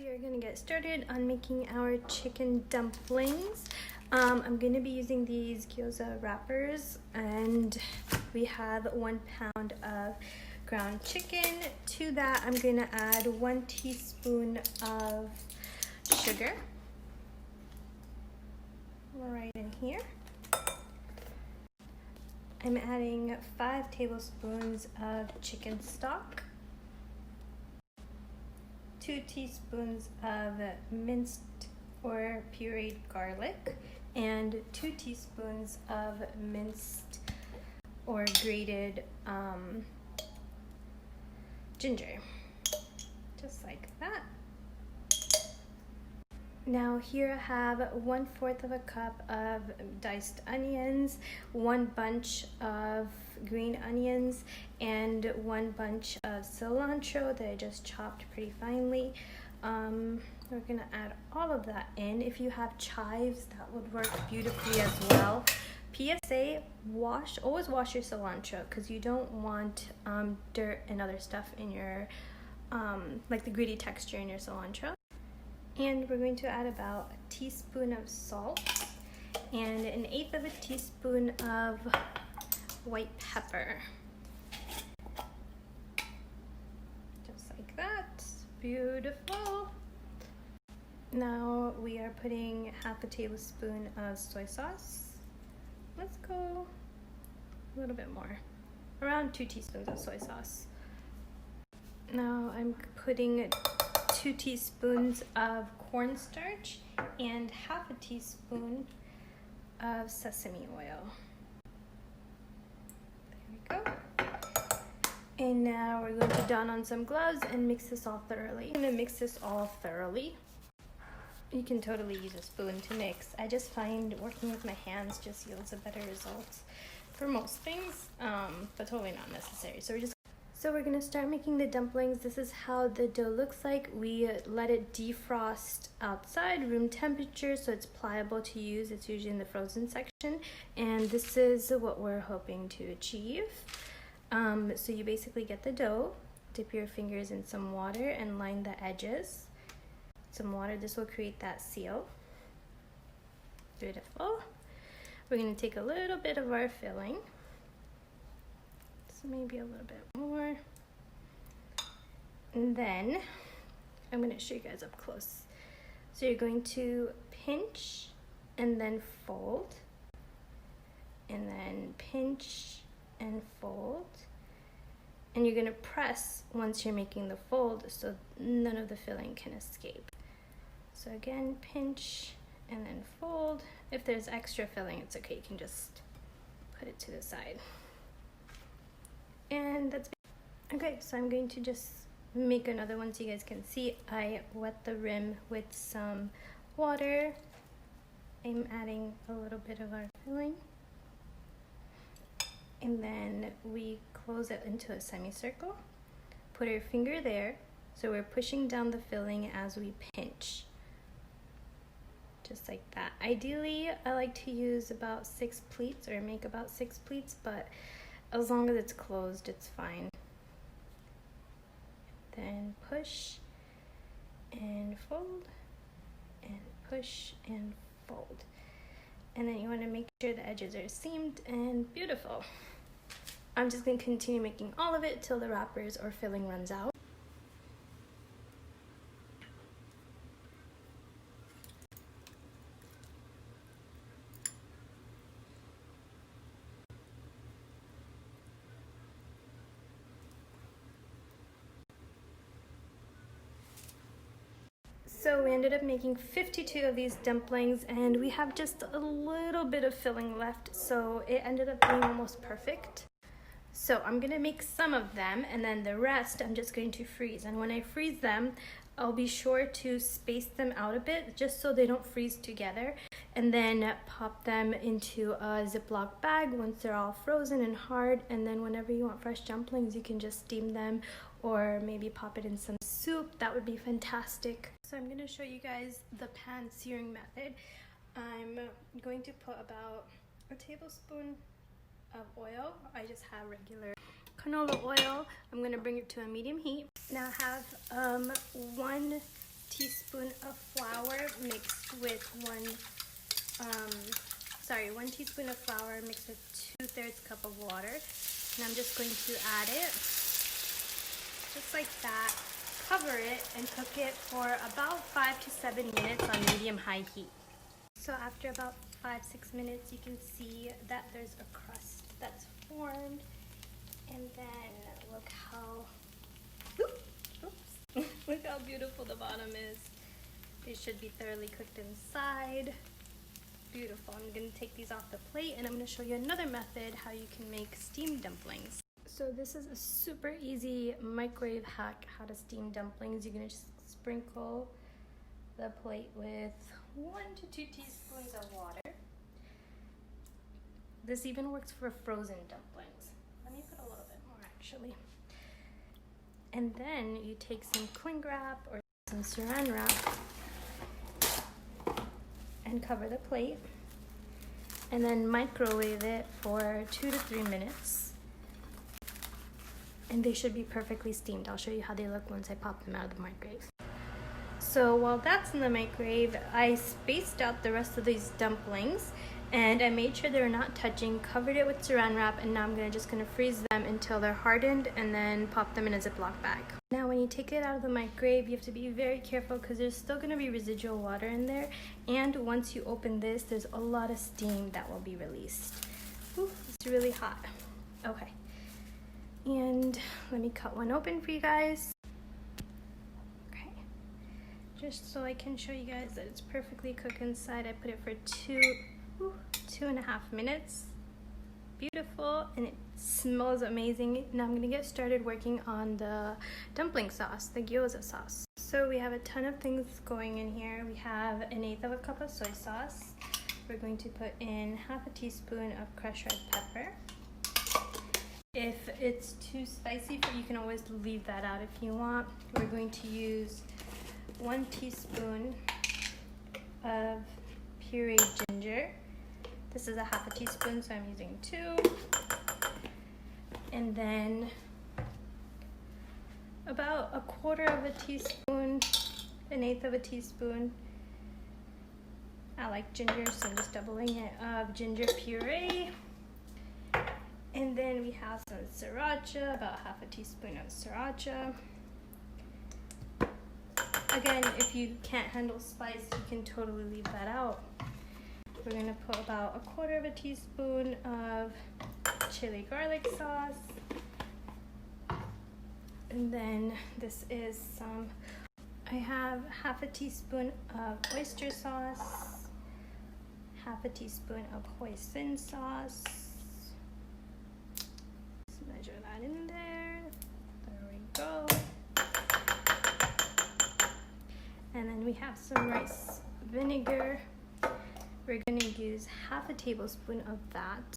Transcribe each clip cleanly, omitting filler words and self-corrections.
we are going to get started on making our chicken dumplings. I'm going to be using these gyoza wrappers, and we have 1 pound of ground chicken. To that, I'm going to add 1 teaspoon of sugar right in here. I'm adding 5 tablespoons of chicken stock, 2 teaspoons of minced or pureed garlic, and 2 teaspoons of minced or grated ginger, just like that. Now here I have 1/4 of a cup of diced onions, 1 bunch of green onions, and 1 bunch of cilantro that I just chopped pretty finely. We're gonna add all of that in. If you have chives, that would work beautifully as well. PSA, always wash your cilantro because you don't want dirt and other stuff in your, like the gritty texture in your cilantro. And we're going to add about a teaspoon of salt and 1/8 of a teaspoon of white pepper. Just like that. Beautiful. Now we are putting 1/2 tablespoon of soy sauce. Let's go a little bit more, around 2 teaspoons of soy sauce. Now I'm putting 2 teaspoons of cornstarch and 1/2 teaspoon of sesame oil. There we go. And now we're going to don on some gloves and mix this all thoroughly. I'm going to mix this all thoroughly. You can totally use a spoon to mix. I just find working with my hands just yields a better result for most things, but totally not necessary. So we're gonna start making the dumplings. This is how the dough looks like. We let it defrost outside, room temperature, so it's pliable to use. It's usually in the frozen section. And this is what we're hoping to achieve. So you basically get the dough, dip your fingers in some water and line the edges. Some water, this will create that seal. Beautiful. We're gonna take a little bit of our filling. Maybe a little bit more, and then I'm going to show you guys up close. So you're going to pinch and then fold, and then pinch and fold, and you're going to press once you're making the fold so none of the filling can escape. So again, pinch and then fold. If there's extra filling, it's okay, you can just put it to the side. And that's okay. So I'm going to just make another one so you guys can see. I wet the rim with some water. I'm adding a little bit of our filling, and then we close it into a semicircle. Put our finger there, so we're pushing down the filling as we pinch, just like that. Ideally, I like to use about 6 pleats, or make about 6 pleats, but as long as it's closed, it's fine. Then push and fold, and push and fold. And then you want to make sure the edges are seamed and beautiful. I'm just going to continue making all of it till the wrappers or filling runs out. So we ended up making 52 of these dumplings, and we have just a little bit of filling left, so it ended up being almost perfect. So I'm gonna make some of them, and then the rest I'm just going to freeze. And when I freeze them, I'll be sure to space them out a bit just so they don't freeze together, and then pop them into a Ziploc bag once they're all frozen and hard. And then whenever you want fresh dumplings, you can just steam them or maybe pop it in some soup. That would be fantastic. So I'm going to show you guys the pan searing method. I'm going to put about a tablespoon of oil. I just have regular canola oil. I'm going to bring it to a medium heat. Now I have 1 teaspoon of flour mixed with 1 teaspoon of flour mixed with 2/3 cup of water. And I'm just going to add it just like that. Cover it and cook it for about 5 to 7 minutes on medium-high heat. So after about 5-6 minutes, you can see that there's a crust that's formed. And then look how, look how beautiful the bottom is. They should be thoroughly cooked inside. Beautiful. I'm going to take these off the plate and I'm going to show you another method how you can make steamed dumplings. So this is a super easy microwave hack how to steam dumplings. You're going to just sprinkle the plate with 1 to 2 teaspoons of water. This even works for frozen dumplings. Let me put a little bit more actually. And then you take some cling wrap or some saran wrap and cover the plate and then microwave it for 2 to 3 minutes. And they should be perfectly steamed. I'll show you how they look once I pop them out of the microwave. So while that's in the microwave, I spaced out the rest of these dumplings and I made sure they were not touching, covered it with saran wrap, and now I'm just gonna freeze them until they're hardened and then pop them in a Ziploc bag. Now when you take it out of the microwave, you have to be very careful because there's still gonna be residual water in there, and once you open this, there's a lot of steam that will be released. Ooh, it's really hot. Okay, and let me cut one open for you guys. Okay, just so I can show you guys that it's perfectly cooked inside, I put it for 2.5 minutes. Beautiful, and it smells amazing. Now I'm gonna get started working on the dumpling sauce, the gyoza sauce. So we have a ton of things going in here. We have 1/8 cup of soy sauce. We're going to put in 1/2 teaspoon of crushed red pepper. If it's too spicy for you, you can always leave that out if you want. We're going to use 1 teaspoon of pureed ginger. This is 1/2 teaspoon, so I'm using 2. And then about 1/4 teaspoon, 1/8 teaspoon. I like ginger, so I'm just doubling it, of ginger puree. And then we have some sriracha, about 1/2 teaspoon of sriracha. Again, if you can't handle spice, you can totally leave that out. We're gonna put about 1/4 teaspoon of chili garlic sauce. And then this is I have 1/2 teaspoon of oyster sauce, 1/2 teaspoon of hoisin sauce. Let's measure that in there. There we go. And then we have some rice vinegar. We're gonna use 1/2 tablespoon of that.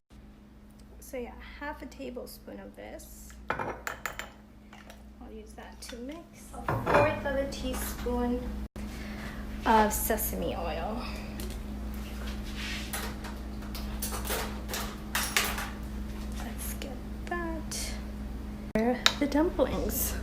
So yeah, 1/2 tablespoon of this. I'll use that to mix. 1/4 teaspoon of sesame oil. Let's get that. The dumplings.